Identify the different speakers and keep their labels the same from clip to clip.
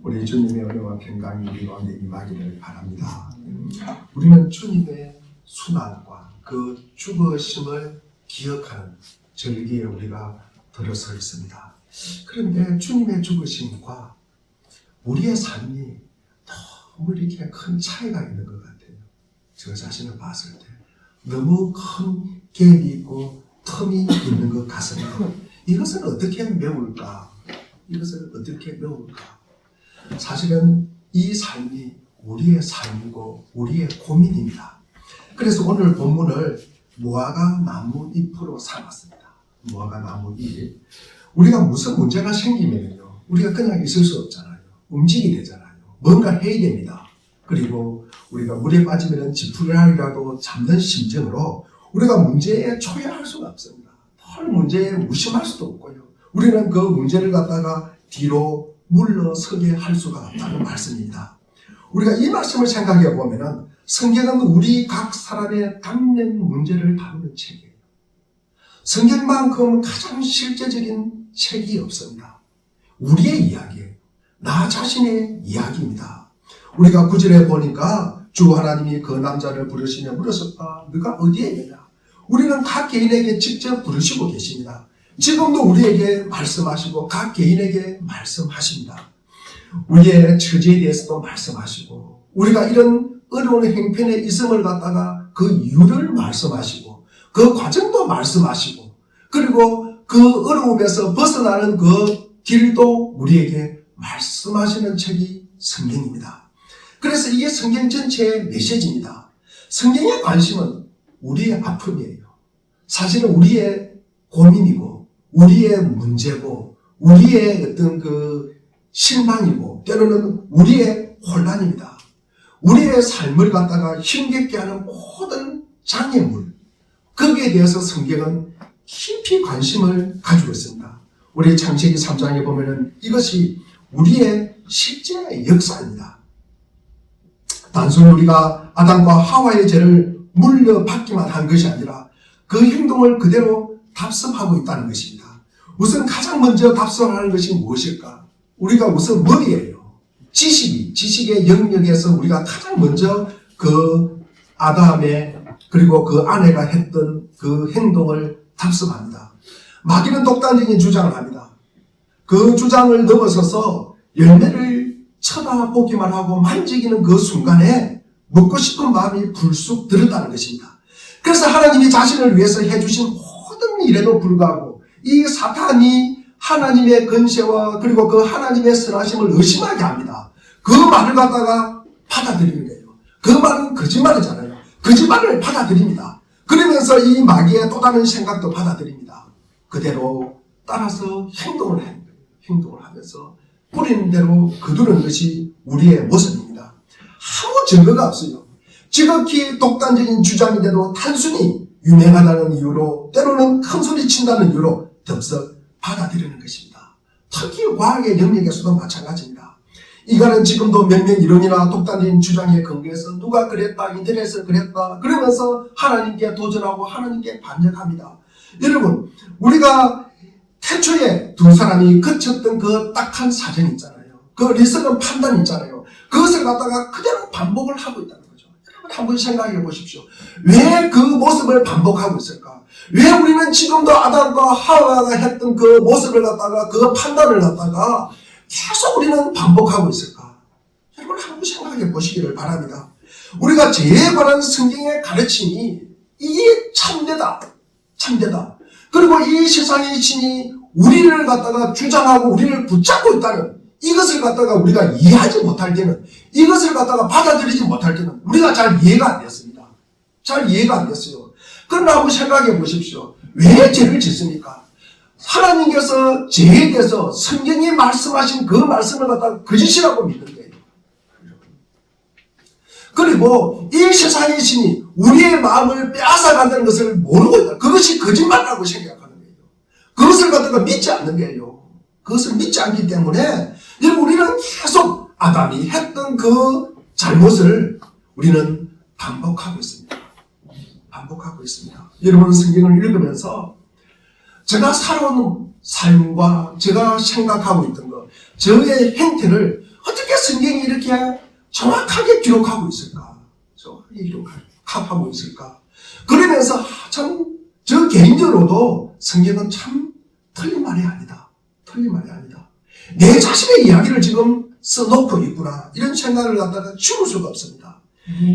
Speaker 1: 우리 주님의 은혜와 평강이 우리 가운데 임하기를 바랍니다. 우리는 주님의 순환과 그 죽으심을 기억하는 절기에 우리가 들어서 있습니다. 그런데 주님의 죽으심과 우리의 삶이 너무 이렇게 큰 차이가 있는 것 같아요. 저 자신을 봤을 때 너무 큰 갭이 있고 텀이 있는 것 같습니다. 이것은 어떻게 메울까? 이것을 어떻게 메울까? 사실은 이 삶이 우리의 삶이고 우리의 고민입니다. 그래서 오늘 본문을 무화과 나무 잎으로 삼았습니다. 무화과 나무 잎. 우리가 무슨 문제가 생기면요, 우리가 그냥 있을 수 없잖아요. 움직이게 되잖아요. 뭔가 해야 됩니다. 그리고 우리가 물에 빠지면 지푸라기라도 잡는 심정으로 우리가 문제에 초래할 수가 없습니다. 덜 문제에 무심할 수도 없고요. 우리는 그 문제를 갖다가 뒤로 물러서게 할 수가 없다는 말씀입니다. 우리가 이 말씀을 생각해 보면은 성경은 우리 각 사람의 당면 문제를 다루는 책이에요. 성경만큼 가장 실제적인 책이 없습니다. 우리의 이야기예요. 나 자신의 이야기입니다. 우리가 9절에 보니까 주 하나님이 그 남자를 부르시며 물으셨다. 너가 어디에 있느냐? 우리는 각 개인에게 직접 부르시고 계십니다. 지금도 우리에게 말씀하시고 각 개인에게 말씀하십니다. 우리의 처지에 대해서도 말씀하시고 우리가 이런 어려운 형편에 있음을 갖다가 그 이유를 말씀하시고 그 과정도 말씀하시고 그리고 그 어려움에서 벗어나는 그 길도 우리에게 말씀하시는 책이 성경입니다. 그래서 이게 성경 전체의 메시지입니다. 성경의 관심은 우리의 아픔이에요. 사실은 우리의 고민이고 우리의 문제고 우리의 어떤 그 실망이고 때로는 우리의 혼란입니다. 우리의 삶을 갖다가 힘겹게 하는 모든 장애물, 거기에 대해서 성경은 깊이 관심을 가지고 있습니다. 우리 창세기 3장에 보면은 이것이 우리의 실제 역사입니다. 단순히 우리가 아담과 하와의 죄를 물려받기만 한 것이 아니라 그 행동을 그대로 답습하고 있다는 것입니다. 우선 가장 먼저 답습하는 것이 무엇일까? 우리가 우선 머리예요. 지식의 영역에서 우리가 가장 먼저 그 아담의 그리고 그 아내가 했던 그 행동을 답습합니다. 마귀는 독단적인 주장을 합니다. 그 주장을 넘어서서 열매를 쳐다보기만 하고 만지기는 그 순간에 먹고 싶은 마음이 불쑥 들었다는 것입니다. 그래서 하나님이 자신을 위해서 해주신 모든 일에도 불구하고 이 사탄이 하나님의 권세와 그리고 그 하나님의 선하심을 의심하게 합니다. 그 말을 갖다가 받아들이는 거예요. 그 말은 거짓말이잖아요. 거짓말을 받아들입니다. 그러면서 이 마귀의 또 다른 생각도 받아들입니다. 그대로 따라서 행동을 하는 거예요. 행동을 하면서 뿌리는 대로 거두는 것이 우리의 모습입니다. 아무 증거가 없어요. 지극히 독단적인 주장인데도 단순히 유명하다는 이유로 때로는 큰 소리 친다는 이유로 덥석 받아들이는 것입니다. 특히 과학의 영역에서도 마찬가지입니다. 이거는 지금도 몇몇 이론이나 독단적인 주장에 근거해서 누가 그랬다, 인터넷에서 그랬다 그러면서 하나님께 도전하고 하나님께 반역합니다. 여러분, 우리가 태초에 두 사람이 거쳤던 그 딱한 사정 있잖아요. 그 리스크 판단 있잖아요. 그것을 갖다가 그대로 반복을 하고 있다는 거죠. 여러분 한번 생각해 보십시오. 왜 그 모습을 반복하고 있을까? 왜 우리는 지금도 아담과 하와가 했던 그 모습을 갖다가 그 판단을 갖다가 계속 우리는 반복하고 있을까? 여러분 한번 생각해 보시기를 바랍니다. 우리가 죄에 관한 성경의 가르침이 이게 참되다. 참되다. 그리고 이 세상의 신이 우리를 갖다가 주장하고 우리를 붙잡고 있다는 이것을 갖다가 우리가 이해하지 못할 때는 이것을 갖다가 받아들이지 못할 때는 우리가 잘 이해가 안 됐습니다. 잘 이해가 안 됐어요. 그러나 한번 생각해 보십시오. 왜 죄를 짓습니까? 하나님께서 죄에 대해서 성경이 말씀하신 그 말씀을 갖다가 거짓이라고 믿는 거예요. 그리고 이 세상의 신이 우리의 마음을 빼앗아간다는 것을 모르고 있다. 그것이 거짓말이라고 생각하는 거예요. 그것을 갖다가 믿지 않는 거예요. 그것을 믿지 않기 때문에 여러분 우리는 계속 아담이 했던 그 잘못을 우리는 반복하고 있습니다. 반복하고 있습니다. 여러분 성경을 읽으면서 제가 살아온 삶과 제가 생각하고 있던 것, 저의 행태를 어떻게 성경이 이렇게 정확하게 기록하고 있을까? 정확하게 기록하고 있을까? 그러면서 저 개인적으로도 성경은 참 틀린 말이 아니다. 틀린 말이 아니다. 내 자신의 이야기를 지금 써놓고 있구나. 이런 생각을 갖다가 지울 수가 없습니다.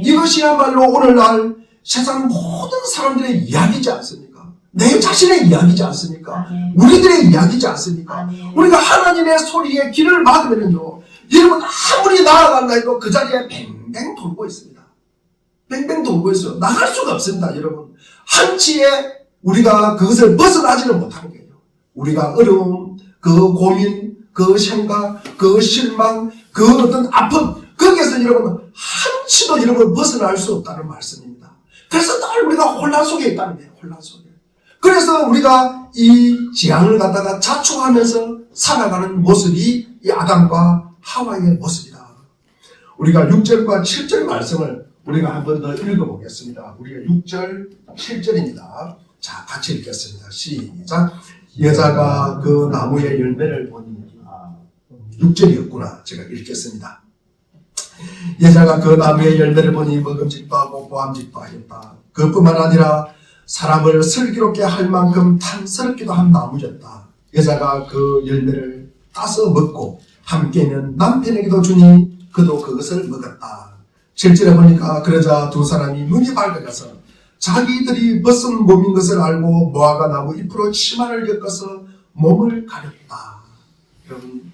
Speaker 1: 이것이야말로 오늘날 세상 모든 사람들의 이야기지 않습니까? 내 자신의 이야기지 않습니까? 우리들의 이야기지 않습니까? 우리가 하나님의 소리에 귀를 막으면요, 여러분 아무리 나아간다 해도 그 자리에 뱅뱅 돌고 있습니다. 뱅뱅 돌고 있어요. 나갈 수가 없습니다, 여러분. 한치에 우리가 그것을 벗어나지는 못하는 거예요. 우리가 어려움, 그 고민, 그 생각, 그 실망, 그 어떤 아픔, 거기에서 여러분 한치도 여러분 벗어날 수 없다는 말씀입니다. 그래서 늘 우리가 혼란 속에 있다는 거예요. 혼란 속에. 그래서 우리가 이 재앙을 갖다가 자초하면서 살아가는 모습이 이 아담과 하와의 모습이다. 우리가 6절과 7절 말씀을 우리가 한 번 더 읽어보겠습니다. 우리가 6절, 7절입니다. 자, 같이 읽겠습니다. 시작. 여자가 그 나무의 열매를 보니 6절이었구나. 제가 읽겠습니다. 여자가 그 나무의 열매를 보니 먹음직도 하고 보암직도 하였다. 그뿐만 아니라 사람을 슬기롭게 할 만큼 탐스럽기도 한 나무였다. 여자가 그 열매를 따서 먹고 함께 있는 남편에게도 주니 그도 그것을 먹었다. 7절에 보니까 그러자 두 사람이 눈이 밝아져서 자기들이 벗은 몸인 것을 알고 무화과 나무 잎으로 치마를 엮어서 몸을 가렸다. 여러분,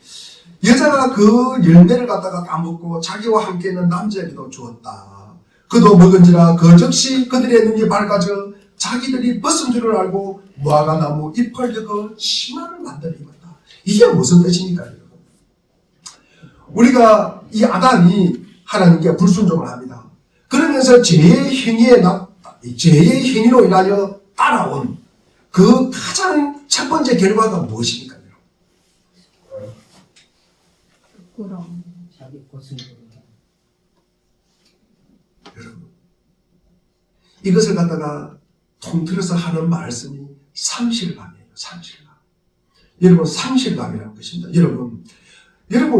Speaker 1: 여자가 그 열매를 갖다가 따먹고 자기와 함께 있는 남자에게도 주었다. 그도 먹은지라 그 즉시 그들의 눈이 밝아져 자기들이 벗은 줄을 알고 무화과 나무 잎을 엮어 치마를 만들어 입었다. 이게 무슨 뜻입니까, 여러분? 우리가 이 아담이 하나님께 불순종을 합니다. 그러면서 죄의 행위로 인하여 따라온 그 가장 첫 번째 결과가 무엇입니까?
Speaker 2: 부끄러움. 자기 것을
Speaker 1: 여러분, 이것을 갖다가 통틀어서 하는 말씀이 상실감이에요. 상실감. 여러분, 상실감이라는 것입니다. 여러분,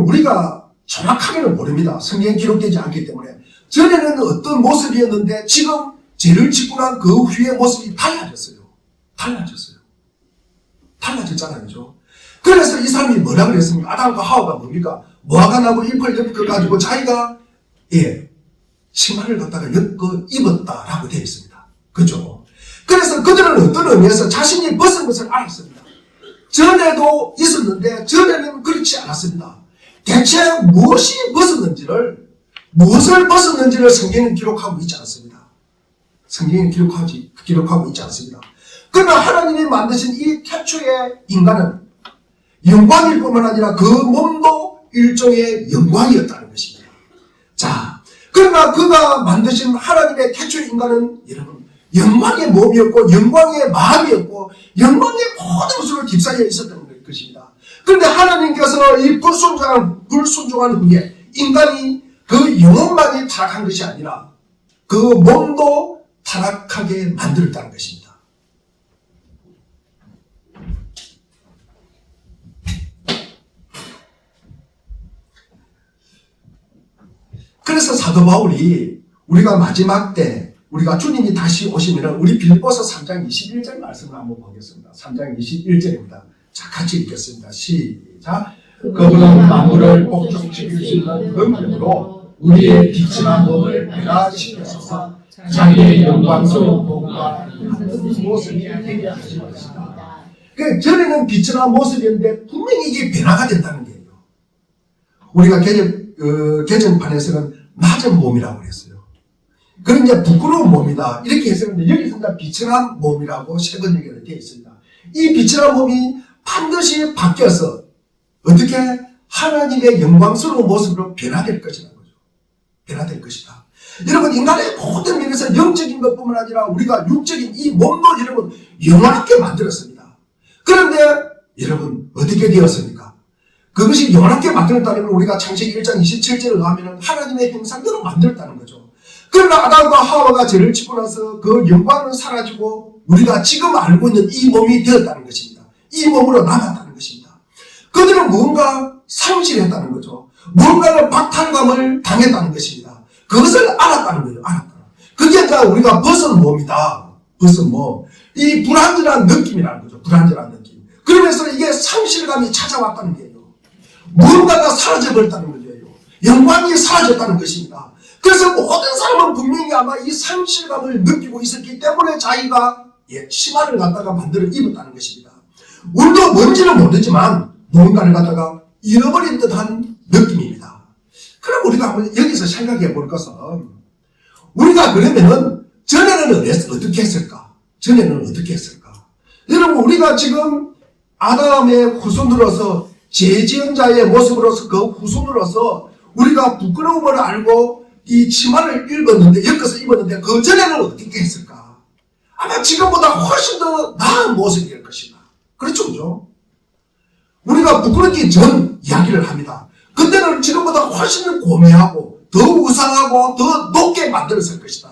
Speaker 1: 우리가 정확하게는 모릅니다. 성경에 기록되지 않기 때문에. 전에는 어떤 모습이었는데 지금 죄를 짓고 난 그 후의 모습이 달라졌어요. 달라졌잖아요. 그죠? 그래서 이 사람이 뭐라 그랬습니까? 아담과 하와가 뭡니까? 무화과 나무 잎을 엮어가지고 자기가 치마를 갖다가 엮어 입었다라고 되어 있습니다. 그죠? 그래서 그들은 어떤 의미에서 자신이 벗은 것을 알았습니다. 전에도 있었는데 전에는 그렇지 않았습니다. 대체 무엇을 벗었는지를 성경은 기록하고 있지 않습니다. 성경은 기록하고 있지 않습니다. 그러나 하나님이 만드신 이 태초의 인간은 영광일 뿐만 아니라 그 몸도 일종의 영광이었다는 것입니다. 자, 그러나 그가 만드신 하나님의 태초의 인간은 여러분 영광의 몸이었고 영광의 마음이었고 영광의 모든 것으로 휩싸여 있었던 것입니다. 그런데 하나님께서 이 불순종한 후에 인간이 그 영혼만이 타락한 것이 아니라 그 몸도 타락하게 만들었다는 것입니다. 그래서 사도 바울이 우리가 마지막 때 우리가 주님이 다시 오시면 우리 빌립보서 3장 21절 말씀을 한번 보겠습니다. 3장 21절입니다. 자, 같이 읽겠습니다. 시작. 그분은 만물을 복종시킬 수 있는 능력으로 우리의 비천한 몸을 변화시켜서 자기의 영광스러운 몸과 모습이 되게 하신 것입니다. 그 전에는 비천한 모습이었는데 분명히 이게 변화가 된다는 거예요. 우리가 개정판에서는 낮은 몸이라고 그랬어요. 그런 이제 부끄러운 몸이다 이렇게 했었는데 여기서 이제 비천한 몸이라고 세번역에 되어 있습니다. 이 비천한 몸이 반드시 바뀌어서 어떻게 하나님의 영광스러운 모습으로 변화될 것이라는 거죠. 변화될 것이다. 여러분, 인간의 모든 면에서 영적인 것뿐만 아니라 우리가 육적인 이 몸도 여러분 영원하게 만들었습니다. 그런데 여러분 어떻게 되었습니까? 그것이 영원하게 만들었다면 우리가 창세기 1장 27절을 하면 하나님의 형상대로 만들었다는 거죠. 그러나 아담과 하와가 죄를 짓고 나서 그 영광은 사라지고 우리가 지금 알고 있는 이 몸이 되었다는 것입니다. 이 몸으로 남았다는 것입니다. 그들은 무언가 상실했다는 거죠. 뭔가를 박탈감을 당했다는 것입니다. 그것을 알았다는 거예요. 알았다. 그게 이제 우리가 벗은 몸이다. 벗은 몸. 이 불안전한 느낌이라는 거죠. 불안전한 느낌. 그러면서 이게 상실감이 찾아왔다는 거예요. 무언가가 사라져버렸다는 거예요. 영광이 사라졌다는 것입니다. 그래서 모든 사람은 분명히 아마 이 상실감을 느끼고 있었기 때문에 자기가 치마를 갖다가 만들어 입었다는 것입니다. 우리도 뭔지는 모르지만 무언가를 갖다가 잃어버린 듯한 느낌입니다. 그럼 우리가 한번 여기서 생각해 볼 것은, 우리가 그러면은 전에는 어떻게 했을까? 전에는 어떻게 했을까? 여러분, 우리가 지금 아담의 후손으로서, 재지연자의 모습으로서, 그 후손으로서 우리가 부끄러움을 알고 이 치마를 엮어서 입었는데 그 전에는 어떻게 했을까? 아마 지금보다 훨씬 더 나은 모습일 것이다. 그렇죠, 그죠? 우리가 부끄럽기 전 이야기를 합니다. 그때는 지금보다 훨씬 고매하고 더 우상하고 더 높게 만들었을 것이다.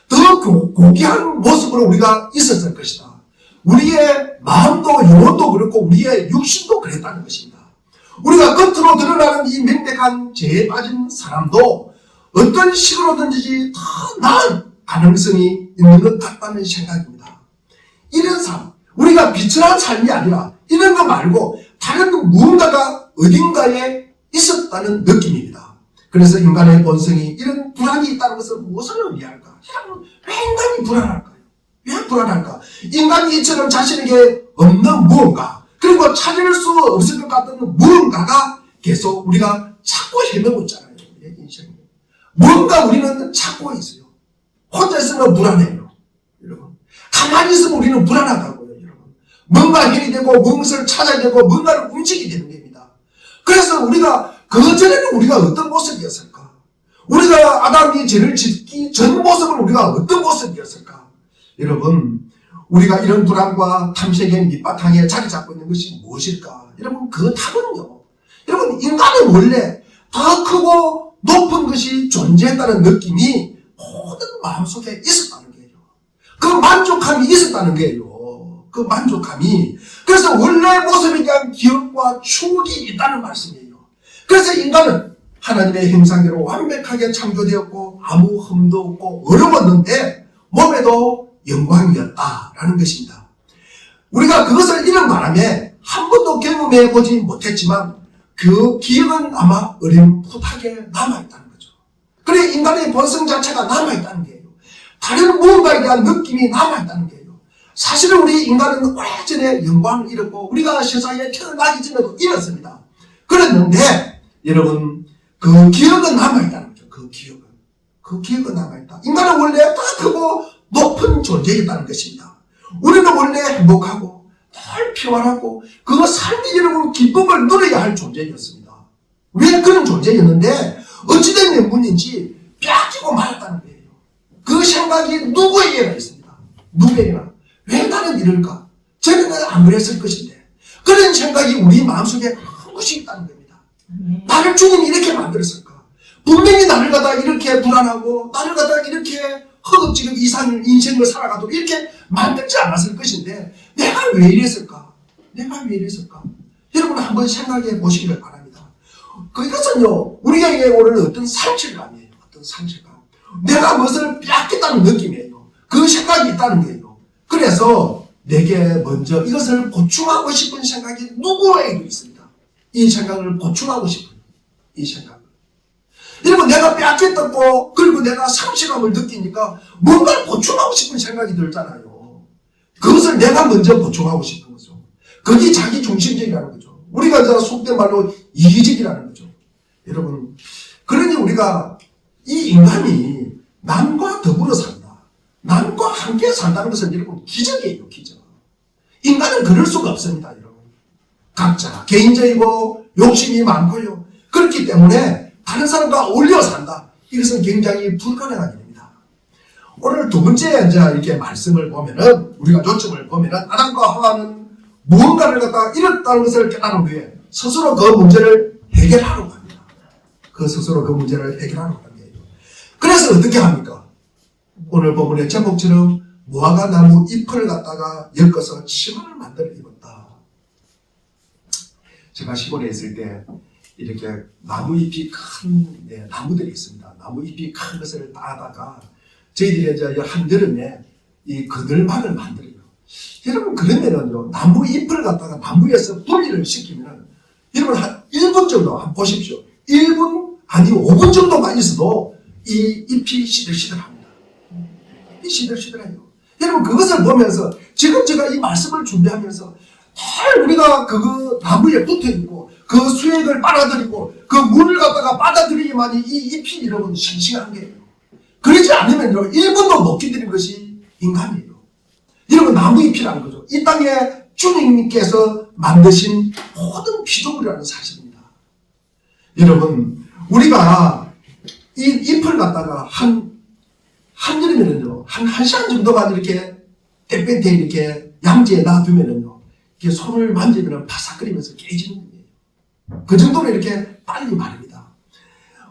Speaker 1: 더 고귀한 모습으로 우리가 있었을 것이다. 우리의 마음도 영혼도 그렇고 우리의 육신도 그랬다는 것입니다. 우리가 겉으로 드러나는 이 명백한 죄에 빠진 사람도 어떤 식으로든지 더 나은 가능성이 있는 것 같다는 생각입니다. 이런 삶, 우리가 비천한 삶이 아니라 이런 거 말고 다른 무언가가 어딘가에 있었다는 느낌입니다. 그래서 인간의 본성이 이런 불안이 있다는 것은 무엇을 의미할까? 왜 인간이 불안할까요? 왜 불안할까? 인간이 이처럼 자신에게 없는 무언가, 그리고 찾을 수 없을 것 같은 무언가가 계속 우리가 찾고 헤매고 있잖아요. 인생에. 뭔가 우리는 찾고 있어요. 혼자 있으면 불안해요. 여러분. 가만히 있으면 우리는 불안하다고요. 여러분. 뭔가 해야 되고, 무엇을 찾아야 되고, 뭔가를 움직이게 되는 겁니다. 그래서 우리가, 그전에는 우리가 어떤 모습이었을까? 우리가 아담이 죄를 짓기 전 모습은 우리가 어떤 모습이었을까? 여러분, 우리가 이런 불안과 탐색의 밑바탕에 자리 잡고 있는 것이 무엇일까? 여러분, 그 답은요. 여러분, 인간은 원래 더 크고 높은 것이 존재했다는 느낌이 모든 마음속에 있었다는 거예요. 그 만족감이 있었다는 거예요. 그 만족감이. 그래서 원래 모습에 대한 기억과 추억이 있다는 말씀이에요. 그래서 인간은 하나님의 형상대로 완벽하게 창조되었고 아무 흠도 없고 어려웠는데 몸에도 영광이었다라는 것입니다. 우리가 그것을 이런 바람에 한 번도 경험해 보지 못했지만 그 기억은 아마 어렴풋하게 남아있다는 거죠. 그래 인간의 본성 자체가 남아있다는 거예요. 다른 무언가에 대한 느낌이 남아있다는 거예요. 사실은 우리 인간은 오래전에 영광을 잃었고 우리가 세상에 태어나기 전에도 잃었습니다. 그랬는데 여러분 그 기억은 남아있다는 거죠. 그 기억은 남아있다. 인간은 원래 더 크고 높은 존재였다는 것입니다. 우리는 원래 행복하고 늘 평안하고 그 삶이 여러분 기쁨을 누려야 할 존재였습니다. 왜 그런 존재였는데 어찌된 명분인지 빼앗기고 말았다는 거예요. 그 생각이 누구에게나 있습니다. 누구에게나. 왜 나는 이럴까? 전에는 안 그랬을 것인데 그런 생각이 우리 마음속에 한 곳이 있다는 겁니다. 나를 주님이 이렇게 만들었을까? 분명히 나를 갖다 이렇게 불안하고 나를 갖다 이렇게 허겁지겁 이상 인생을 살아가도록 이렇게 만들지 않았을 것인데 내가 왜 이랬을까? 여러분 한번 생각해 보시기를 바랍니다. 그것은요 우리에게 오는 어떤 상실감이에요. 내가 무엇을 빼앗겼다는 느낌이에요. 그 생각이 있다는 거예요. 그래서 내게 먼저 이것을 보충하고 싶은 생각이 누구에게도 있습니다. 이 생각을 보충하고 싶은 이 생각. 여러분 내가 빼앗겼다고 그리고 내가 상실감을 느끼니까 뭔가를 보충하고 싶은 생각이 들잖아요. 그것을 내가 먼저 보충하고 싶은 거죠. 그게 자기 중심적이라는 거죠. 우리가 속된 말로 이기적이라는 거죠. 여러분 그러니 우리가 이 인간이 남과 더불어 산다. 남과 함께 산다는 것은 여러분 기적이에요. 기적. 인간은 그럴 수가 없습니다. 여러분. 각자 개인적이고 욕심이 많고요. 그렇기 때문에 다른 사람과 어울려 산다. 이것은 굉장히 불가능한 일입니다. 오늘 두 번째 이제 이렇게 말씀을 보면은 우리가 요점을 보면은 아담과 하와는 무언가를 갖다가 잃었다는 것을 깨달은 후에 스스로 그 문제를 해결하려고 합니다. 스스로 그 문제를 해결하려고 합니다. 그래서 어떻게 합니까? 오늘 본문의 제목처럼 무화과 나무 잎을 갖다가 엮어서 치마를 만들어 입었다. 제가 시골에 있을 때 이렇게 나무 잎이 큰 나무들이 있습니다. 나무 잎이 큰 것을 따다가 저희들이 이제 한여름에 이 그늘막을 만들어요. 여러분 그러면은요 나무 잎을 갖다가 나무에서 분리를 시키면 여러분 한 1분 정도 한번 보십시오. 1분 아니 5분 정도만 있어도 이 잎이 시들시들합니다. 이 시들시들해요. 여러분 그것을 보면서 지금 제가 이 말씀을 준비하면서 잘 우리가 그 나무에 붙어있고 그 수액을 빨아들이고 그 물을 갖다가 빨아들이기만이 이 잎이 여러분 싱싱한 게요. 그러지 않으면요 1분도 못 기다리는 것이 인간이에요. 여러분 나무 잎이라는 거죠. 이 땅에 주님께서 만드신 모든 피조물이라는 사실입니다. 여러분 우리가 이 잎을 갖다가 한여름에는요 한 시간 정도만 이렇게 땡볕에 이렇게 양지에 놔두면은요 이렇게 손을 만지면 바삭거리면서 깨지는 거예요. 그 정도로 이렇게 빨리 마릅니다.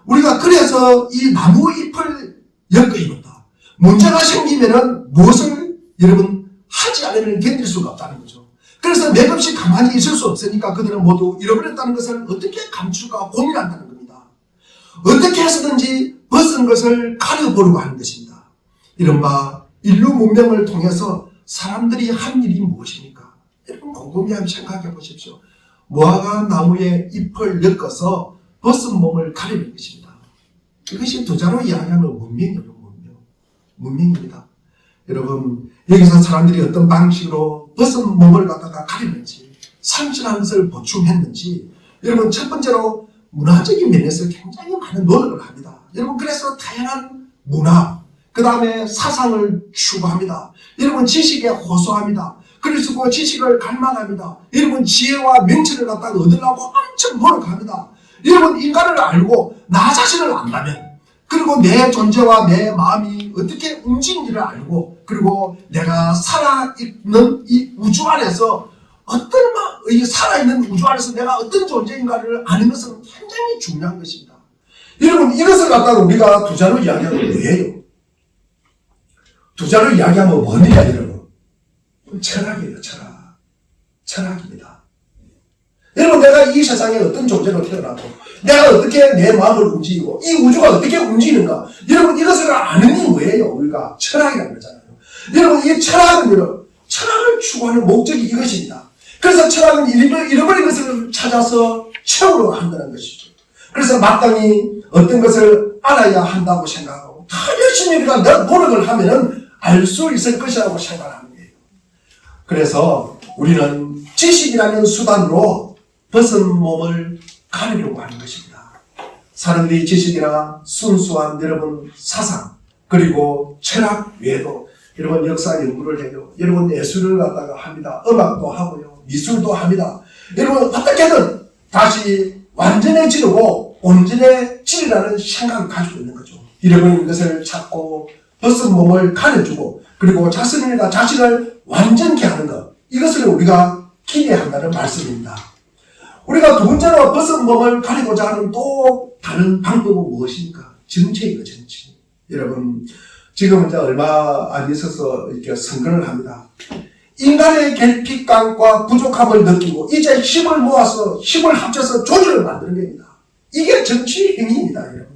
Speaker 1: 우리가 그래서 이 나무 잎을 엮어입었다. 문제가 생기면은 무엇을 여러분 하지 않으면 견딜 수가 없다는 거죠. 그래서 맥없이 가만히 있을 수 없으니까 그들은 모두 잃어버렸다는 것을 어떻게 감출까 고민한다는 겁니다. 어떻게 해서든지 벗은 것을 가려보려고 하는 것입니다. 이른바 인류 문명을 통해서 사람들이 한 일이 무엇입니까? 여러분 곰곰이 한번 생각해 보십시오. 무화과 나무에 잎을 엮어서 벗은 몸을 가리는 것입니다. 이것이 두자로 이야기하는 문명이에요. 문명입니다. 여러분 여기서 사람들이 어떤 방식으로 벗은 몸을 갖다가 가리는지 상실한 것을 보충했는지 여러분 첫 번째로 문화적인 면에서 굉장히 많은 노력을 합니다. 여러분 그래서 다양한 문화 그 다음에 사상을 추구합니다. 여러분 지식에 호소합니다. 그리고 지식을 갈망합니다. 여러분 지혜와 명철을 갖다가 얻으려고 엄청 노력합니다. 여러분 인간을 알고 나 자신을 안다면 그리고 내 존재와 내 마음이 어떻게 움직이는지를 알고 그리고 내가 살아있는 이 우주 안에서 이 살아있는 우주 안에서 내가 어떤 존재인가를 아는 것은 굉장히 중요한 것입니다. 여러분 이것을 갖다가 우리가 두자로 이야기하면 뭐예요? 두자로 이야기하면 뭐냐 여러분? 철학이에요. 철학입니다. 여러분 내가 이 세상에 어떤 존재로 태어나고 내가 어떻게 내 마음을 움직이고 이 우주가 어떻게 움직이는가 여러분 이것을 아는 게 뭐예요? 우리가 철학이라는 거잖아요. 여러분 이 철학은 여러분 철학을 추구하는 목적이 이것입니다. 그래서 철학은 잃어버린 것을 찾아서 채우려고 한다는 것이죠. 그래서 마땅히 어떤 것을 알아야 한다고 생각하고 더 열심히 우리가 노력을 하면은 알 수 있을 것이라고 생각하는 거예요. 그래서 우리는 지식이라는 수단으로 벗은 몸을 가리려고 하는 것입니다. 사람들이 지식이나 순수한 여러분 사상 그리고 철학 외에도 여러분 역사 연구를 해요. 여러분 예술을 갖다가 합니다. 음악도 하고요. 미술도 합니다. 여러분 어떻게든 다시 완전해지려고 온전해지리라는 생각을 가지고 있는 거죠. 잃어버린 것을 찾고 벗은 몸을 가려주고 그리고 자신을 완전케 하는 것 이것을 우리가 기대한다는 말씀입니다. 우리가 두 번째로 벗은 몸을 가리고자 하는 또 다른 방법은 무엇입니까? 정치예요, 정치. 여러분, 지금 이제 얼마 안 있어서 이렇게 선거를 합니다. 인간의 결핍감과 부족함을 느끼고 이제 힘을 모아서 힘을 합쳐서 조직을 만드는 겁니다. 이게 정치 행위입니다, 여러분.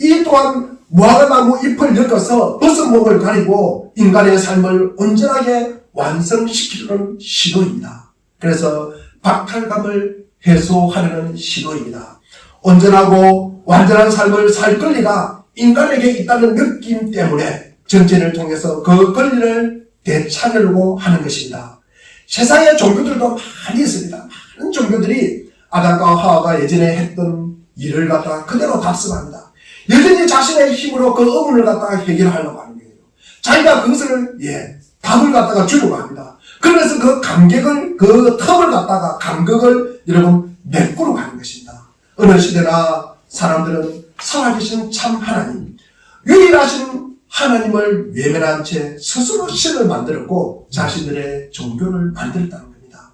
Speaker 1: 이 또한 무화과나무 잎을 엮어서 벗은 몸을 가리고 인간의 삶을 온전하게 완성시키려는 시도입니다. 그래서 박탈감을 해소하려는 시도입니다. 온전하고 완전한 삶을 살 권리가 인간에게 있다는 느낌 때문에 정치를 통해서 그 권리를 되찾으려고 하는 것입니다. 세상의 종교들도 많이 있습니다. 많은 종교들이 아담과 하와가 예전에 했던 일을 갖다가 그대로 답습합니다. 여전히 자신의 힘으로 그 의문을 갖다가 해결하려고 하는 거예요. 자기가 그것을 답을 갖다가 주려고 합니다. 그래서 그 감격을 그 텀을 갖다가 감격을 여러분 메꾸러 가는 것입니다. 어느 시대나 사람들은 살아계신 참 하나님 유일하신 하나님을 외면한 채 스스로 신을 만들었고 자신들의 종교를 만들었다는 겁니다.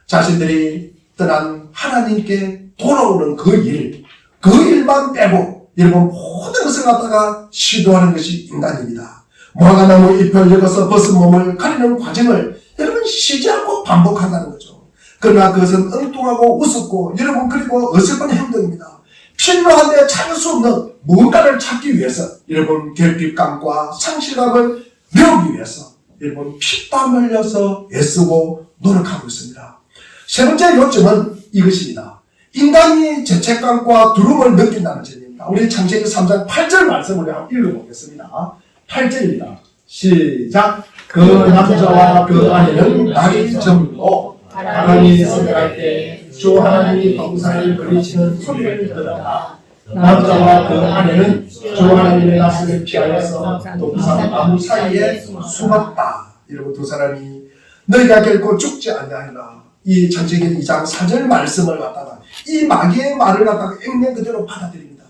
Speaker 1: 자신들이 떠난 하나님께 돌아오는 그 일만 빼고 여러분 모든 것을 갖다가 시도하는 것이 인간입니다. 무화과나무 잎을 엮어서 벗은 몸을 가리는 과정을 여러분 쉬지 않고 반복한다는 거죠. 그러나 그것은 엉뚱하고 우습고 여러분 그리고 어설픈 행동입니다. 필요한데 찾을 수 없는 무언가를 찾기 위해서 여러분 결핍감과 상실감을 메우기 위해서 여러분 피땀 흘려서 애쓰고 노력하고 있습니다. 세 번째 요점은 이것입니다. 인간이 죄책감과 두려움을 느낀다는 점입니다. 우리 창세기 3장 8절 말씀을 한번 읽어보겠습니다. 8절입니다. 시작. 그 남자와 그 아내는 날이 저물고 바람이 서늘할 때 주 하나님이 동산을 그리치는 소리를 들었다. 남자와 그 아내는 주 하나님의 낯을 피하여서 동산 나무 사이에 숨었다. 이러고 두 사람이 너희가 결코 죽지 아니하리라. 이 창세기 2장 4절 말씀을 갖다가 이 마귀의 말을 갖다가 액면 그대로 받아들입니다.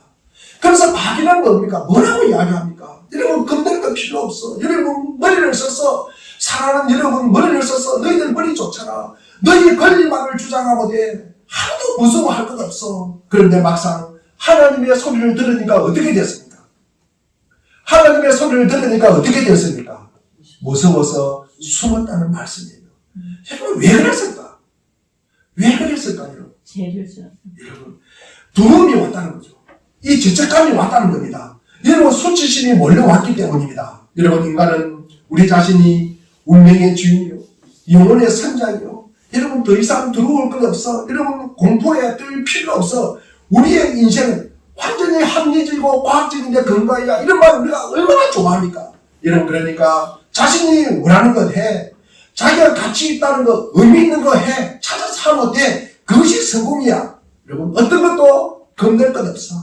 Speaker 1: 그래서 마귀는 뭡니까? 뭐라고 이야기합니까? 여러분 겁낼 거 필요 없어. 여러분 머리를 써서 사랑하는 여러분 머리를 써서 너희들 머리 좋잖아. 너희 권리만을 주장하고 돼. 하나도 무서워할 것 없어. 그런데 막상 하나님의 소리를 들으니까 어떻게 됐습니까? 하나님의 소리를 들으니까 어떻게 됐습니까? 무서워서 숨었다는 말씀이에요. 여러분 왜 그랬을까? 왜 그랬을까 여러분? 여러분 두려움이 왔다는 거죠. 이 죄책감이 왔다는 겁니다. 여러분 수치심이 몰려왔기 때문입니다. 여러분 인간은 우리 자신이 운명의 주인이요 영혼의 선장이요 여러분 더 이상 두려울 것 없어. 여러분 공포에 뜰 필요 없어. 우리의 인생은 완전히 합리적이고 과학적인데 근거야. 이런 말 우리가 얼마나 좋아합니까? 여러분 그러니까 자신이 원하는 것 해. 자기가 가치 있다는 거 의미 있는 거 해. 찾아서 하면 돼. 그것이 성공이야. 여러분 어떤 것도 겁낼 것 없어.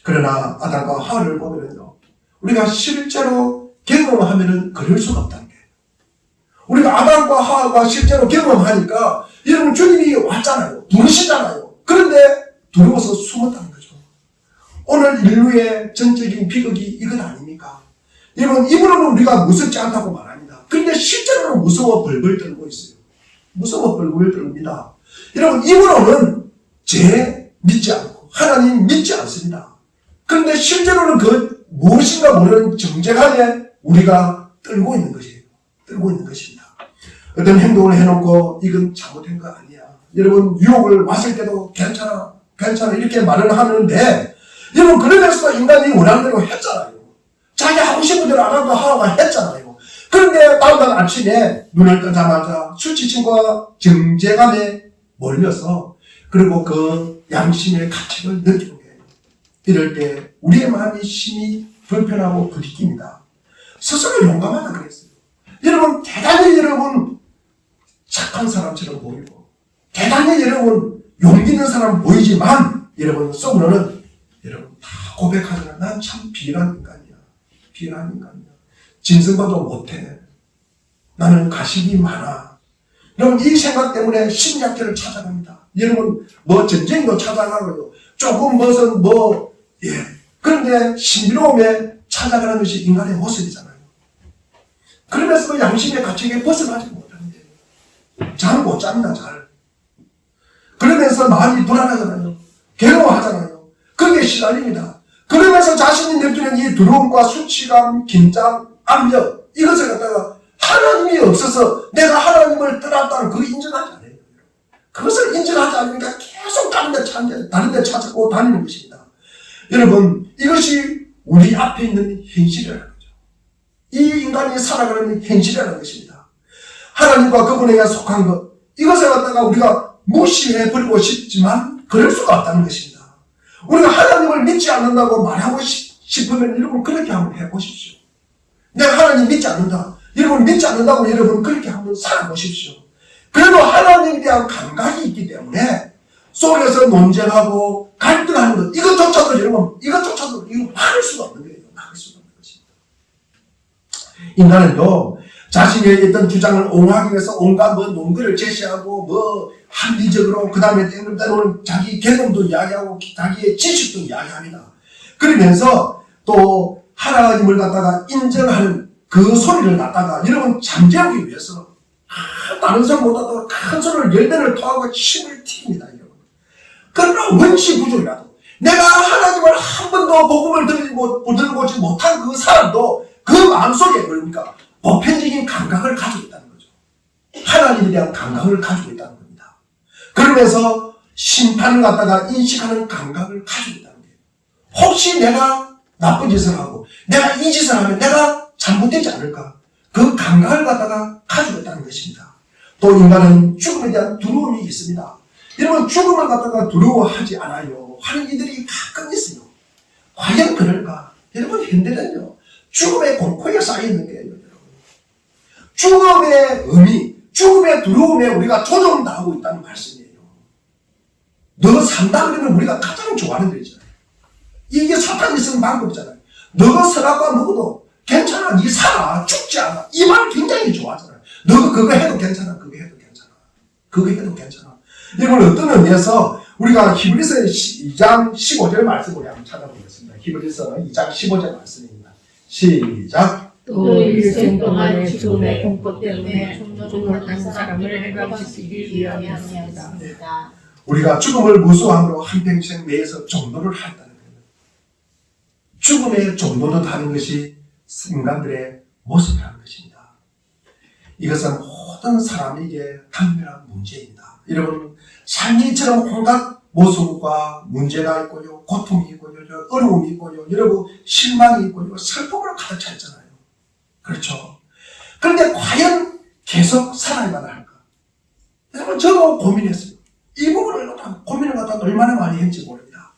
Speaker 1: 그러나 아담과 하와를 보면요 우리가 실제로 경험하면은 그럴 수가 없다는 거예요. 우리가 아담과 하와가 실제로 경험하니까 여러분 주님이 왔잖아요. 부르시잖아요. 그런데 두려워서 숨었다는 거죠. 오늘 인류의 전적인 비극이 이것 아닙니까? 여러분 입으로는 우리가 무섭지 않다고 말합니다. 그런데 실제로는 무서워 벌벌 떨고 있어요. 무서워 벌벌 떨립니다. 여러분 입으로는 죄 믿지 않고 하나님 믿지 않습니다. 그런데 실제로는 그 무엇인가 모르는 정죄감에 우리가 떨고 있는 것이에요. 떨고 있는 것입니다. 어떤 행동을 해놓고 이건 잘못된 거 아니야. 여러분 유혹을 왔을 때도 괜찮아 이렇게 말을 하는데 여러분 그러면서 인간이 원하는 대로 했잖아요. 자기 하고 싶은 대로 아담과 하와가 했잖아요. 그런데 다음날 아침에 눈을 뜨자마자 수치심과 정죄감에 몰려서 그리고 그 양심의 가책을 느끼는 거예요. 이럴 때 우리의 마음이 심히 불편하고 부딪힙니다. 스스로 용감하다 그랬어요. 여러분 대단히 여러분 착한 사람처럼 보이고 대단히 여러분 용기 있는 사람 보이지만 여러분 속으로는 여러분 다 고백하잖아요. 난 참 비열한 인간이야. 비열한 인간이야. 진승과도 못해. 나는 가식이 많아. 여러분 이 생각 때문에 심리학자를 찾아갑니다. 여러분 뭐 전쟁도 찾아가고요. 조금 무슨 그런데 신비로움에 찾아가는 것이 인간의 모습이잖아요. 그러면서 양심의 가책에 벗어나지 못하는 거예요. 잠을 못 잡니다. 잘. 그러면서 마음이 불안하잖아요. 괴로워하잖아요. 거기에 시달립니다. 그러면서 자신이 느끼는 이 두려움과 수치감, 긴장, 압력 이것을 갖다가 하나님이 없어서 내가 하나님을 떠났다는 그걸 인정하지 않아요. 그것을 인정하지 않으니까 계속 다른 데 찾고 다니는 것입니다. 여러분 이것이 우리 앞에 있는 현실이라는 거죠. 이 인간이 살아가는 현실이라는 것입니다. 하나님과 그분에게 속한 것 이것을 갖다가 우리가 무시해버리고 싶지만 그럴 수가 없다는 것입니다. 우리가 하나님을 믿지 않는다고 말하고 싶으면 여러분 그렇게 한번 해보십시오. 내가 하나님 믿지 않는다. 여러분 믿지 않는다고 여러분 그렇게 한번 살아보십시오. 그래도 하나님에 대한 감각이 있기 때문에 속에서 논쟁하고 갈등하는 것 이것조차도 여러분 이거 막을 수가 없는 거예요. 막을 수가 없는 것입니다. 인간은요 자신의 어떤 주장을 옹호하기 위해서 온갖 논거를 제시하고 합리적으로 그 다음에 때로는 자기 경험도 이야기하고 자기의 지식도 이야기합니다. 그러면서 또 하나님을 갖다가 인정하는 그 소리를 갖다가 여러분 잠재우기 위해서 다른 사람보다도 큰 소리를 10배를 토하고 힘을 틔웁니다. 여러분. 그러나 원시부조이라도 내가 하나님을 한 번도 복음을 들어보지 못한 그 사람도 그 마음속에 그러니까 보편적인 감각을 가지고 있다는 거죠. 하나님에 대한 감각을 가지고 있다는 겁니다. 그러면서 심판을 갖다가 인식하는 감각을 가지고 있다는 거예요. 혹시 내가 나쁜 짓을 하고 내가 이 짓을 하면 내가 잘못되지 않을까? 그 감각을 갖다가 가지고 있다는 것입니다. 또 인간은 죽음에 대한 두려움이 있습니다. 여러분, 죽음을 갖다가 두려워하지 않아요 하는 이들이 가끔 있어요. 과연 그럴까? 여러분, 현대는요 죽음의 공포에 쌓여있는 거예요. 여러분. 죽음의 의미, 죽음의 두려움에 우리가 조종당하고 있다는 말씀이에요. 너 산다 그러면 우리가 가장 좋아하는 거 있잖아요. 이게 사탄이 쓰는 방법이잖아요. 너가 서랍과 먹어도 괜찮아, 니 살아, 죽지 않아. 이 말 굉장히 좋아하잖아요. 너가 그거 해도 괜찮아, 그거 해도 괜찮아, 그거 해도 괜찮아. 이걸 어떤 의미에서 우리가 히브리서 2장 15절 말씀을 한번 찾아보겠습니다. 히브리서 2장 15절 말씀입니다. 시작.
Speaker 2: 또 일생 동안의 죽음의 공포 때문에 죽음을 한 사람을 해방시키기 위함이었습니다.
Speaker 1: 우리가 죽음을 무수함으로 한평생 매에서 종로를 하였다는 거예요. 죽음의 종로를 하는 것이 인간들의 모습이라는 것입니다. 이것은 모든 사람에게 당면한 문제입니다. 여러분, 삶이처럼 온갖 모순과 문제가 있고요, 고통이 있고요, 어려움이 있고요, 여러분 실망이 있고요, 슬픔으로 가득 차 있잖아요. 그렇죠? 그런데 과연 계속 살아야만 할까? 여러분, 저도 고민했어요. 이 부분을 갖다가 고민을 갖다가 얼마나 많이 했는지 모릅니다.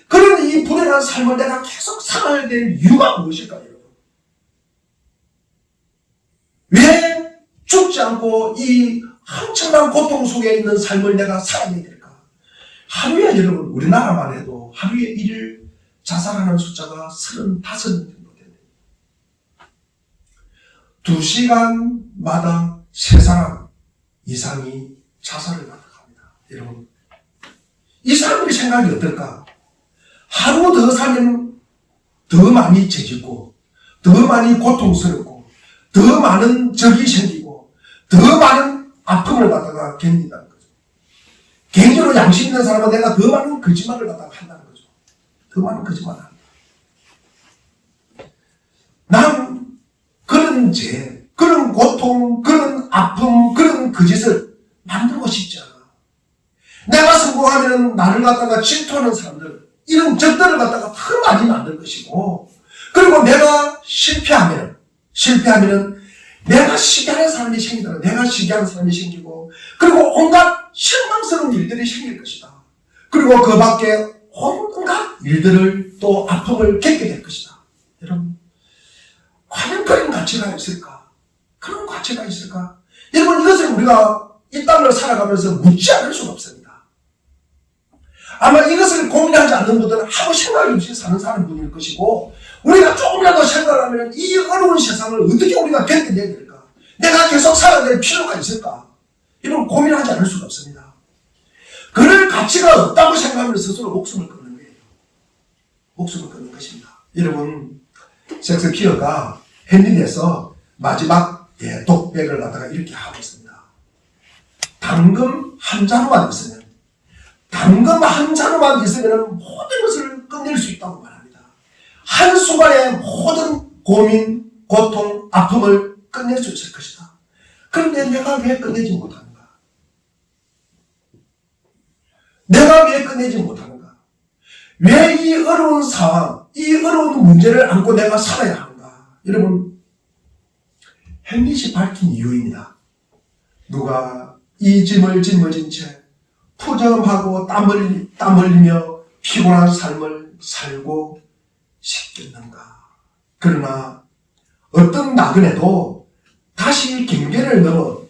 Speaker 1: 그런 이 불행한 삶을 내가 계속 살아야 될 이유가 무엇일까요, 여러분? 왜 죽지 않고 이 엄청난 고통 속에 있는 삶을 내가 살아야 될까? 하루에 여러분, 우리나라만 해도 하루에 일일 자살하는 숫자가 35명 정도 됩니다. 2시간마다 3사람 이상이 자살을 받아갑니다. 여러분, 이 사람들의 생각이 어떨까? 하루 더 살면 더 많이 죄짓고, 더 많이 고통스럽고, 더 많은 적이 생기고, 더 많은 아픔을 갖다가 견딘다는 거죠. 개인적으로 양심 있는 사람은 내가 더 많은 거짓말을 갖다가 한다는 거죠. 더 많은 거짓말을 한다. 난 그런 죄, 그런 고통, 그런 아픔, 그런 거짓을 만들고 싶지 않아. 내가 성공하면 나를 갖다가 질투하는 사람들, 이런 적들을 갖다가 더 많이 만들 것이고, 그리고 내가 실패하면 내가 시기하는 사람이 생기더라. 내가 시기하는 사람이 생기고, 그리고 온갖 실망스러운 일들이 생길 것이다. 그리고 그 밖에 온갖 일들을 또 아픔을 겪게 될 것이다. 여러분, 과연 그런 가치가 있을까? 그런 가치가 있을까? 여러분, 이것을 우리가 이 땅을 살아가면서 묻지 않을 수가 없습니다. 아마 이것을 고민하지 않는 분들은 아무 생각이 없이 사는 사람분일 것이고, 우리가 조금이라도 생각을 하면 이 어려운 세상을 어떻게 우리가 견뎌내야 될까? 내가 계속 살아야 될 필요가 있을까? 이런 고민하지 않을 수가 없습니다. 그럴 가치가 없다고 생각하면 스스로 목숨을 끊는 거예요. 목숨을 끊는 것입니다. 여러분, 셰익스피어가 햄릿에서 마지막 대독백을 갖다가 이렇게 하고 있습니다. 당금 한 자루만 있으면 모든 것을 끝낼 수 있다고 말합니다. 한순간에 모든 고민, 고통, 아픔을 끝낼 수 있을 것이다. 그런데 내가 왜 끝내지 못하는가? 내가 왜 끝내지 못하는가? 왜 이 어려운 상황, 이 어려운 문제를 안고 내가 살아야 하는가? 여러분, 햄릿이 밝힌 이유입니다. 누가 이 짐을 짊어진 채 푸정하고 땀 흘리며 피곤한 삶을 살고 싶겠는가? 그러나 어떤 나그네도 다시 경계를 넘어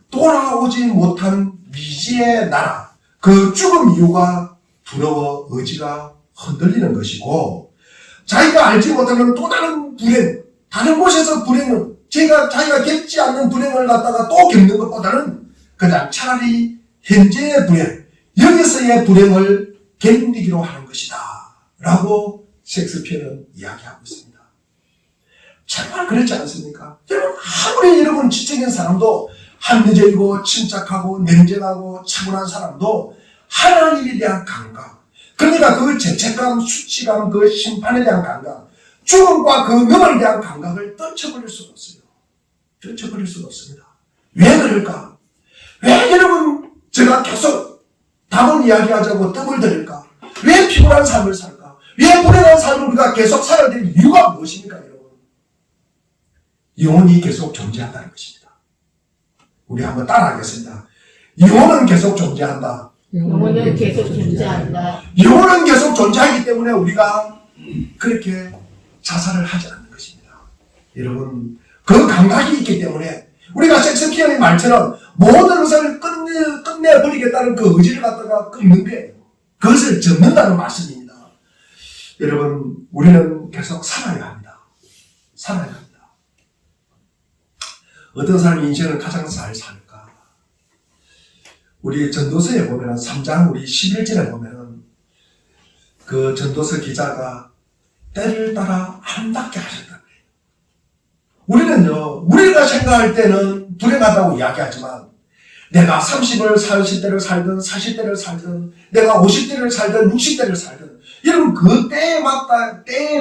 Speaker 1: 돌아오지 못한 미지의 나라, 그 죽음 이유가 두려워 의지가 흔들리는 것이고, 자기가 알지 못하는 또 다른 불행, 다른 곳에서 불행은 자기가 겪지 않는 불행을 갖다가 또 겪는 것보다는 그냥 차라리 현재의 불행, 여기서의 불행을 견디기로 하는 것이다 라고 셰익스피어는 이야기하고 있습니다. 정말 그렇지 않습니까? 여러분, 아무리 여러분 지적인 사람도, 합리적이고 침착하고 냉정하고 차분한 사람도 하나님에 대한 감각, 그러니까 그 죄책감, 수치감, 그 심판에 대한 감각, 죽음과 그 명을 대한 감각을 떨쳐버릴 수가 없어요. 떨쳐버릴 수가 없습니다. 왜 그럴까? 왜 여러분 제가 계속 답을 이야기하자고 뜸을 들일까? 왜 피곤한 삶을 살까? 왜 불행한 삶을 우리가 계속 살아야 될 이유가 무엇입니까, 여러분? 영혼이 계속 존재한다는 것입니다. 우리 한번 따라하겠습니다. 영혼은 계속 존재한다.
Speaker 2: 영혼은 계속 존재한다.
Speaker 1: 영혼은 계속 존재하기 때문에 우리가 그렇게 자살을 하지 않는 것입니다. 여러분, 그 감각이 있기 때문에 우리가 셰익스피어의 말처럼 모든 것을 끝내버리겠다는 그 의지를 갖다가 끊는 거예요. 그것을 접는다는 말씀입니다. 여러분, 우리는 계속 살아야 합니다. 살아야 합니다. 어떤 사람이 인생을 가장 잘 살까? 우리 전도서에 보면은 3장 우리 11절에 보면은 그 전도서 기자가 때를 따라 아름답게 하셨다. 우리는요, 우리가 생각할 때는 불행하다고 이야기하지만 내가 30을 40대를 살든 40대를 살든 내가 50대를 살든 60대를 살든 여러분 그 때에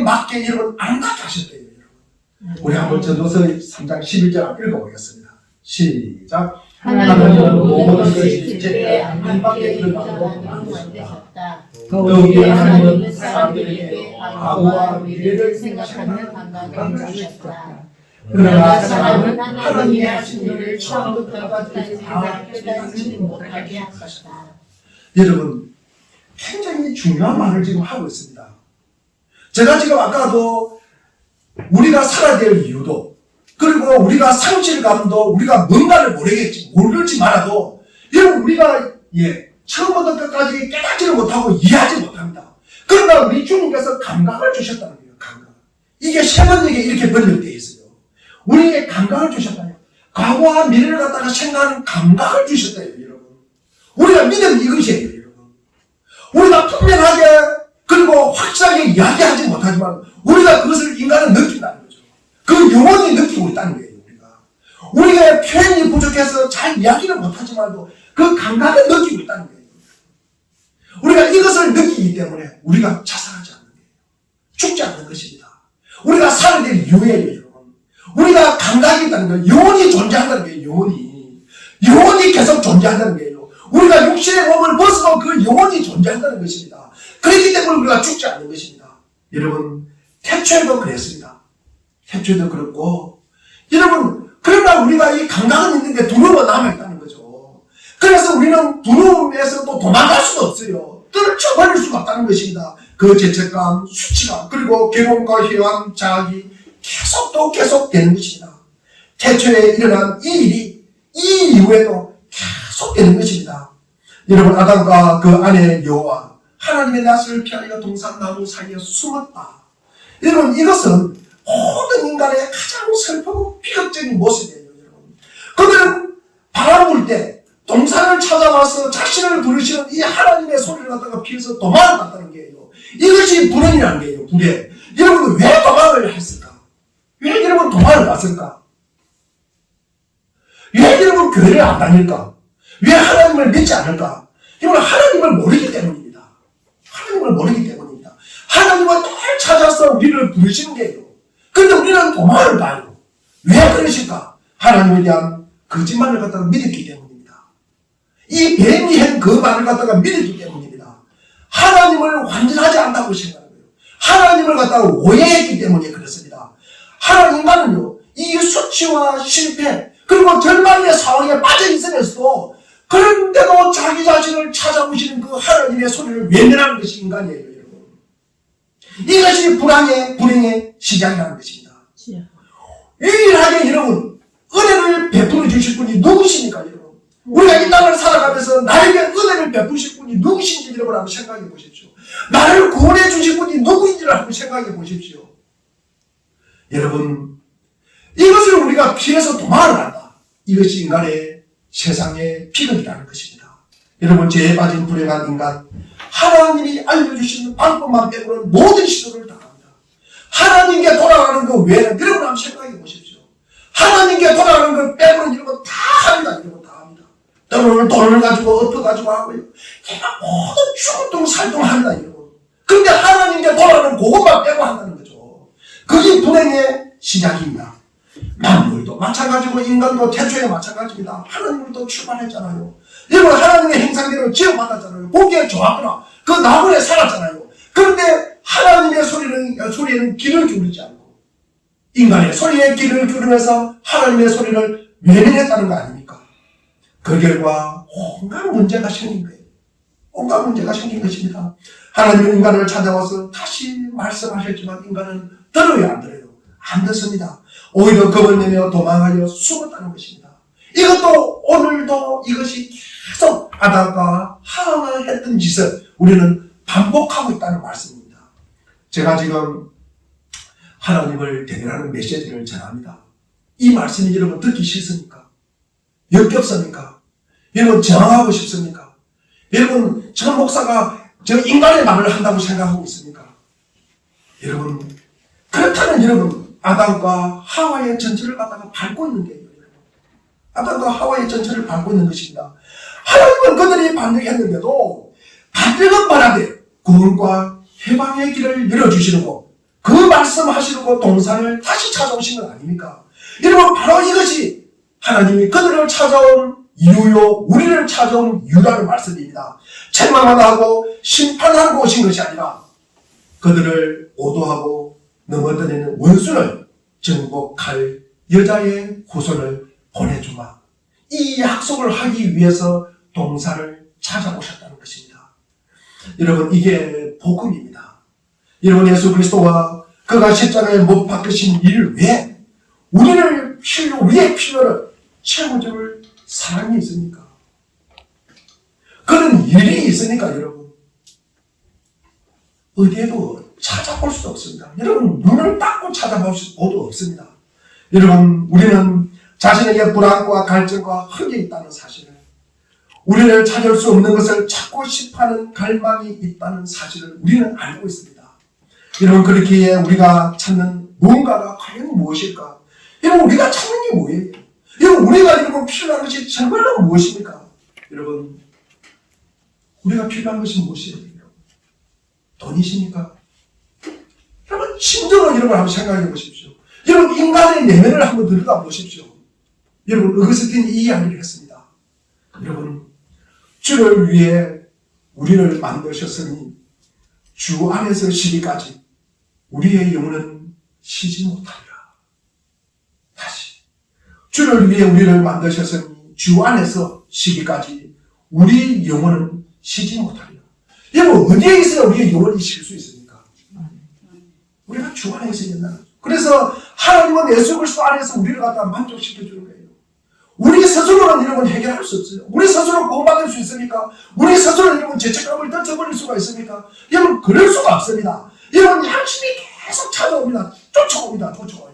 Speaker 1: 맞게 여러분 아름답게 하셨대요. 여러분. 우리 한번 전도서 3장 11절 읽어보겠습니다. 시작.
Speaker 2: 하나님은 모든 것이 제때 아름답게 이루어가는 되셨다. 거기에 하나님은 사람들에게 과거와 미래를 생각하는 감각을 주셨다. 그러나 사람은 하나님의 하신 일을 처음부터 끝까지 다 깨닫지 못하게 하셨다.
Speaker 1: 여러분, 굉장히 중요한 말을 지금 하고 있습니다. 제가 지금 아까도 우리가 살아야 될 이유도 그리고 우리가 상실감도 우리가 뭔가를 모르지 말아도 여러분 우리가 처음부터 끝까지 깨닫지를 못하고 이해하지 못합니다. 그러나 우리 주님께서 감각을 주셨다는 거예요. 감각. 이게 세번역에 이렇게 번역되어 있어요. 우리에게 감각을 주셨다요. 과거와 미래를 갖다가 생각하는 감각을 주셨다요. 여러분. 우리가 믿는 이것이에요. 여러분. 우리가 분명하게 그리고 확실하게 이야기하지 못하지만 우리가 그것을 인간은 느낀다는 거죠. 그 영혼이 느끼고 있다는 거예요. 우리가 표현이 부족해서 잘 이야기를 못하지만도 그 감각을 느끼고 있다는 거예요. 우리가 이것을 느끼기 때문에 우리가 자살하지 않는 거예요. 죽지 않는 것입니다. 우리가 살아야 될 이유예요, 여러분. 우리가 감각이 있다는 거예요. 영혼이 존재한다는 거예요, 영혼이. 영혼이 계속 존재한다는 거예요. 우리가 육신의 몸을 벗어도 그 영혼이 존재한다는 것입니다. 그렇기 때문에 우리가 죽지 않는 것입니다. 여러분, 태초에도 그랬습니다. 태초에도 그렇고, 여러분, 그러나 우리가 이 감각은 있는데 두려움은 남아있다는 거죠. 그래서 우리는 두려움에서 또 도망갈 수가 없어요. 떨쳐버릴 수가 없다는 것입니다. 그 죄책감, 수치감, 그리고 괴로움과 희화감, 자학이 계속 되는 것입니다. 태초에 일어난 이 일이 이 이후에도 계속 되는 것입니다. 여러분, 아담과 그 아내 여호와 하나님의 낯을 피하여 동산나무 사이에 숨었다. 여러분, 이것은 모든 인간의 가장 슬프고 비극적인 모습이에요. 여러분. 그들은 바람 불 때 동산을 찾아와서 자신을 부르시는 이 하나님의 소리를 갖다가 피해서 도망을 갔다는 거예요. 이것이 불행이라는 거예요. 불행. 여러분, 왜 도망을 했을까? 왜 여러분 도망을 갔을까? 왜 여러분 교회를 안 다닐까? 왜 하나님을 믿지 않을까? 여러분, 하나님을 모르기 때문입니다. 하나님을 모르기 때문입니다. 하나님은 늘 찾아서 우리를 부르시는 거예요. 그런데 우리는 도망을 가요. 왜 그러실까? 하나님에 대한 거짓말을 갖다가 믿었기 때문입니다. 이 뱀이 한 그 말을 갖다가 믿었기 때문입니다. 하나님을 완전하지 않다고 생각하고요. 하나님을 갖다가 오해했기 때문에 그렇습니다. 인간은요, 이 수치와 실패, 그리고 절망의 상황에 빠져 있으면서도 그런데도 자기 자신을 찾아오시는 그 하나님의 소리를 외면하는 것이 인간이에요. 이것이 불행의 시작이라는 것입니다. 유일하게 여러분, 은혜를 베풀어 주실 분이 누구십니까, 여러분? 우리가 이 땅을 살아가면서 나에게 은혜를 베푸실 분이 누구신지 여러분 한번 생각해 보십시오. 나를 구원해 주실 분이 누구인지를 한번 생각해 보십시오. 여러분, 이것을 우리가 피해서 도망을 간다. 이것이 인간의 세상의 비극이라는 것입니다. 여러분, 죄에 빠진 불행한 인간, 하나님이 알려주시는 방법만 빼고는 모든 시도를 다 합니다. 하나님께 돌아가는 것 외에는 여러분 한번 생각해 보십시오. 하나님께 돌아가는 것 빼고는 여러분 다 합니다. 여러분 다 합니다. 때로는 돈을 가지고 엎어가지고 하고요. 걔가 모든 죽을둥살둥합니다. 여러분. 그런데 하나님께 돌아가는 그것만 빼고 한다는 거죠. 그게 불행의 시작입니다. 만물도 마찬가지고 인간도 태초에 마찬가지입니다. 하나님으로부터 출발했잖아요. 여러분 하나님의 행상대로 지어받았잖아요. 보기에 좋았구나. 그 나무에 살았잖아요. 그런데 하나님의 소리에는 귀를 기울이지 않고 인간의 소리에 귀를 기울이면서 하나님의 소리를 외면했다는 거 아닙니까? 그 결과 온갖 문제가 생긴 거예요. 온갖 문제가 생긴 것입니다. 하나님은 인간을 찾아와서 다시 말씀하셨지만 인간은 들어요, 안 들어요? 안 듣습니다. 오히려 겁을 내며 도망하여 숨었다는 것입니다. 이것도 오늘도 이것이 계속 아담과 하와가 했던 짓을 우리는 반복하고 있다는 말씀입니다. 제가 지금 하나님을 대변하는 메시지를 전합니다. 이 말씀이 여러분 듣기 싫습니까? 역겹습니까? 여러분 저항하고 싶습니까? 여러분 저 목사가 저 인간의 말을 한다고 생각하고 있습니까? 여러분 그렇다면 여러분 아담과 하와의 전체를 갖다가 밟고 있는 게 아담과 하와의 전체를 밟고 있는 것입니다. 하나님은 그들이 반역했는데도 반역은 말하되 구원과 해방의 길을 열어주시려고 그 말씀하시려고 동산을 다시 찾아오신 것 아닙니까? 여러분 바로 이것이 하나님이 그들을 찾아온 이유요 우리를 찾아온 이유라는 말씀입니다. 책망하다 하고 심판하러 오신 것이 아니라 그들을 오도하고 넘어뜨리는 원수를 정복할 여자의 후손을 보내주마. 이 약속을 하기 위해서 동산을 찾아오셨다는 것입니다. 여러분 이게 복음입니다. 여러분 예수 그리스도와 그가 십자가에 못 박히신 일 외에 우리의 필요를 채워줄 사랑이 있습니까? 그런 일이 있으니까 여러분 어디에도 찾아볼 수 없습니다. 여러분 눈을 닦고 찾아볼 수도 없습니다. 여러분 우리는 자신에게 불안과 갈증과 흑이 있다는 사실을 우리를 찾을 수 없는 것을 찾고 싶어하는 갈망이 있다는 사실을 우리는 알고 있습니다. 여러분 그렇기에 우리가 찾는 무언가가 과연 무엇일까? 여러분 우리가 찾는 게 뭐예요? 여러분 우리가 여러분 필요한 것이 정말로 무엇입니까? 여러분 우리가 필요한 것이 무엇이에요? 돈이십니까? 여러분 심정을 여러분 한번 생각해 보십시오. 여러분 인간의 내면을 한번 들여다 보십시오. 여러분 어거스틴이 이 이야기를 했습니다. 여러분 주를 위해 우리를 만드셨으니 주 안에서 쉬기까지 우리의 영혼은 쉬지 못하리라. 다시 주를 위해 우리를 만드셨으니 주 안에서 쉬기까지 우리 영혼은 쉬지 못하리라. 여러분 어디에 있어야 우리의 영혼이 쉴 수 있습니까? 우리가 주 안에 있어야 된다. 그래서 하나님은 예수 그리스도 안에서 우리를 갖다 만족시켜주는 거예요. 우리 스스로는 여러분 해결할 수 없어요. 우리 스스로 구원받을 수 있습니까? 우리 스스로는 여러분 죄책감을 던져버릴 수가 있습니까? 여러분 그럴 수가 없습니다. 여러분 양심이 계속 찾아옵니다. 쫓아옵니다. 쫓아와요.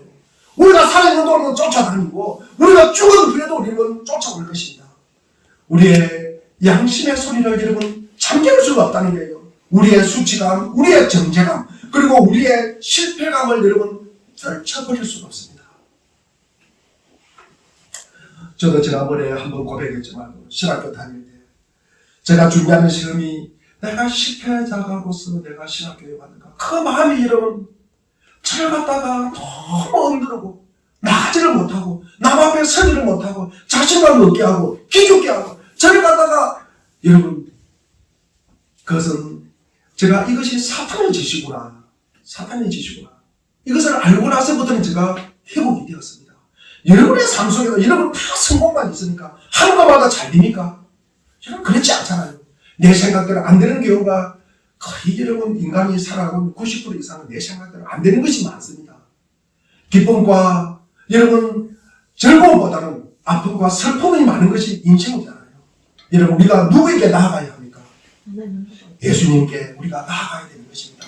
Speaker 1: 우리가 살아있는 동안은 쫓아다니고 우리가 죽은 후에도 우리는 쫓아올 것입니다. 우리의 양심의 소리를 여러분 잠재울 수가 없다는 거예요. 우리의 수치감, 우리의 정죄감, 그리고 우리의 실패감을 여러분 떨쳐버릴 수가 없습니다. 저도 지난번에 한번 고백했지만 신학교 다닐 때 제가 준비하는 시험이 내가 실패자가로서 내가 신학교에 왔는가 그 마음이 여러분 저를 갖다가 너무 힘들고 나가지를 못하고 남 앞에 서지를 못하고 자신감 없게 하고 기죽게 하고 저를 갖다가 여러분 그것은 제가 이것이 사탄의 짓이구나 이것을 알고 나서부터는 제가 회복이 되었습니다. 여러분의 삶 속에도 여러분 다 성공만 있으니까 하는 것마다 잘 됩니까? 여러분 그렇지 않잖아요. 내 생각대로 안 되는 경우가 거의 여러분 인간이 살아가는 90% 이상은 내 생각대로 안 되는 것이 많습니다. 기쁨과 여러분 즐거움보다는 아픔과 슬픔이 많은 것이 인생이잖아요. 여러분 우리가 누구에게 나아가야 합니까? 예수님께 우리가 나아가야 되는 것입니다.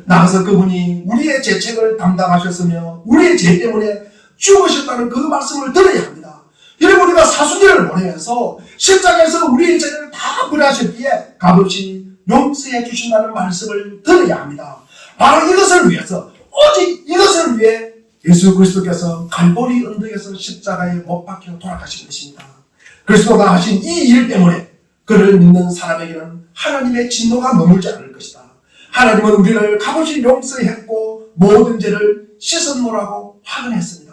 Speaker 1: 나가서 그분이 우리의 죄책을 담당하셨으며 우리의 죄 때문에 죽으셨다는 그 말씀을 들어야 합니다. 여러분 우리가 사순절을 보내면서 십자가에서 우리의 죄를 다 물으셨기에 값없이 용서해 주신다는 말씀을 들어야 합니다. 바로 이것을 위해서 오직 이것을 위해 예수 그리스도께서 갈보리 언덕에서 십자가에 못 박혀 돌아가신 것입니다. 그리스도가 하신 이 일 때문에 그를 믿는 사람에게는 하나님의 진노가 머물지 않을 것이다. 하나님은 우리를 값없이 용서했고 모든 죄를 씻어놓으라고 화근했습니다.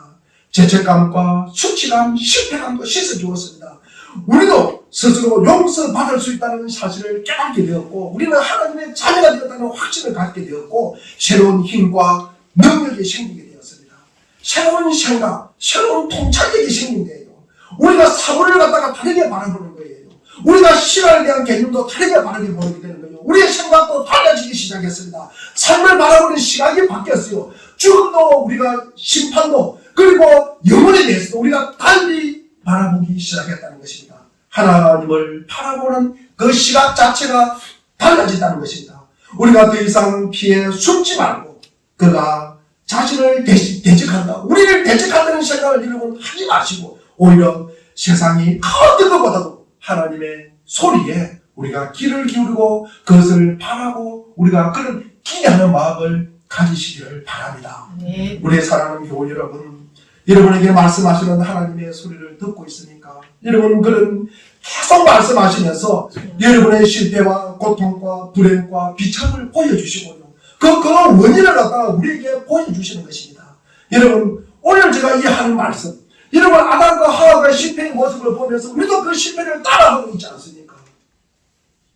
Speaker 1: 죄책감과 수치감, 실패감도 씻어주었습니다. 우리도 스스로 용서받을 수 있다는 사실을 깨닫게 되었고 우리는 하나님의 자녀가 되었다는 확신을 갖게 되었고 새로운 힘과 능력이 생기게 되었습니다. 새로운 생각, 새로운 통찰력이 생긴 거예요. 우리가 사물을 갖다가 다르게 바라보는 거예요. 우리가 시간에 대한 개념도 다르게 바라보게 되는 거예요. 우리의 생각도 달라지기 시작했습니다. 삶을 바라보는 시각이 바뀌었어요. 죽음도 우리가 심판도 그리고 영혼에 대해서도 우리가 달리 바라보기 시작했다는 것입니다. 하나님을 바라보는 그 시각 자체가 달라졌다는 것입니다. 우리가 더 이상 피해 숨지 말고 그가 자신을 대적한다. 우리를 대적한다는 생각을 여러분 하지 마시고 오히려 세상이 어떤 것보다도 하나님의 소리에 우리가 귀를 기울이고 그것을 바라고 우리가 그런 기대하는 마음을 가지시기를 바랍니다.
Speaker 2: 네.
Speaker 1: 우리의 사랑하는 교우 여러분, 여러분에게 말씀하시는 하나님의 소리를 듣고 있으니까 여러분 그런 계속 말씀하시면서 여러분의 실패와 고통과 불행과 비참을 보여주시고요. 그 원인을 갖다가 우리에게 보여주시는 것입니다. 여러분 오늘 제가 이 하는 말씀 여러분 아담과 하와의 실패의 모습을 보면서 우리도 그 실패를 따라하고 있지 않습니까?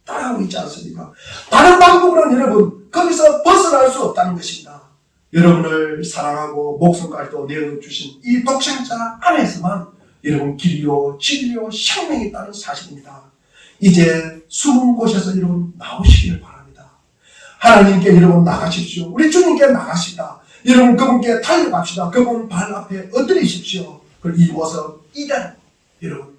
Speaker 1: 따라하고 있지 않습니까? 다른 방법으로는 여러분 거기서 벗어날 수 없다는 것입니다. 여러분을 사랑하고 목숨까지도 내어주신 이 독생자 안에서만 여러분 길이요 진리요 생명이 있다는 사실입니다. 이제 숨은 곳에서 여러분 나오시기를 바랍니다. 하나님께 여러분 나가십시오. 우리 주님께 나가십니다. 여러분 그분께 달려갑시다. 그분 발 앞에 엎드리십시오. 이 모습 이대로 여러분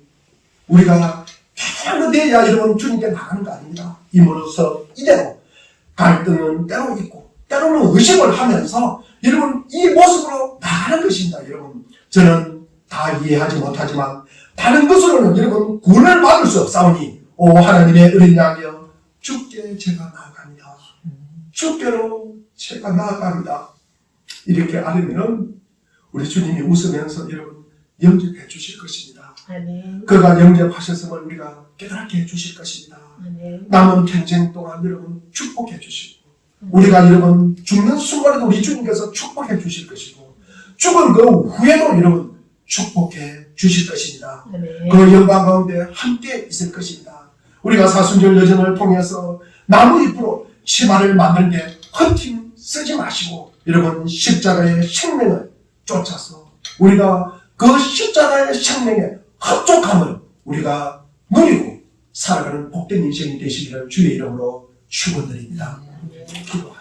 Speaker 1: 우리가 깨끗한 되어야 여러분 주님께 나가는 거 아닙니다. 이 모습 이대로 갈등은 때로 있고 때로는 의심을 하면서 여러분 이 모습으로 나가는 것입니다. 여러분 저는 다 이해하지 못하지만 다른 것으로는 여러분 구원을 받을 수 없사오니 오 하나님의 은혜 양이여 주께 제가 나아갑니다. 주께로 제가 나아갑니다. 이렇게 알으면 우리 주님이 웃으면서 여러분 영접해 주실 것입니다.
Speaker 2: 아멘.
Speaker 1: 그가 영접하셨음을 우리가 깨닫게 해 주실 것입니다.
Speaker 2: 아멘.
Speaker 1: 남은 평생 동안 여러분 축복해 주시고 우리가 여러분 죽는 순간에도 우리 주님께서 축복해 주실 것이고 죽은 그 후에도 여러분 축복해 주실 것입니다.
Speaker 2: 아멘.
Speaker 1: 그 영광 가운데 함께 있을 것입니다. 우리가 사순절 여정을 통해서 나무 잎으로 치마를 만들게 헌팅 쓰지 마시고 여러분 십자가의 생명을 쫓아서 우리가 그 십자가의 생명의 흡족함을 우리가 누리고 살아가는 복된 인생이 되시기를 주의 이름으로 축원드립니다. 기도하겠습니다.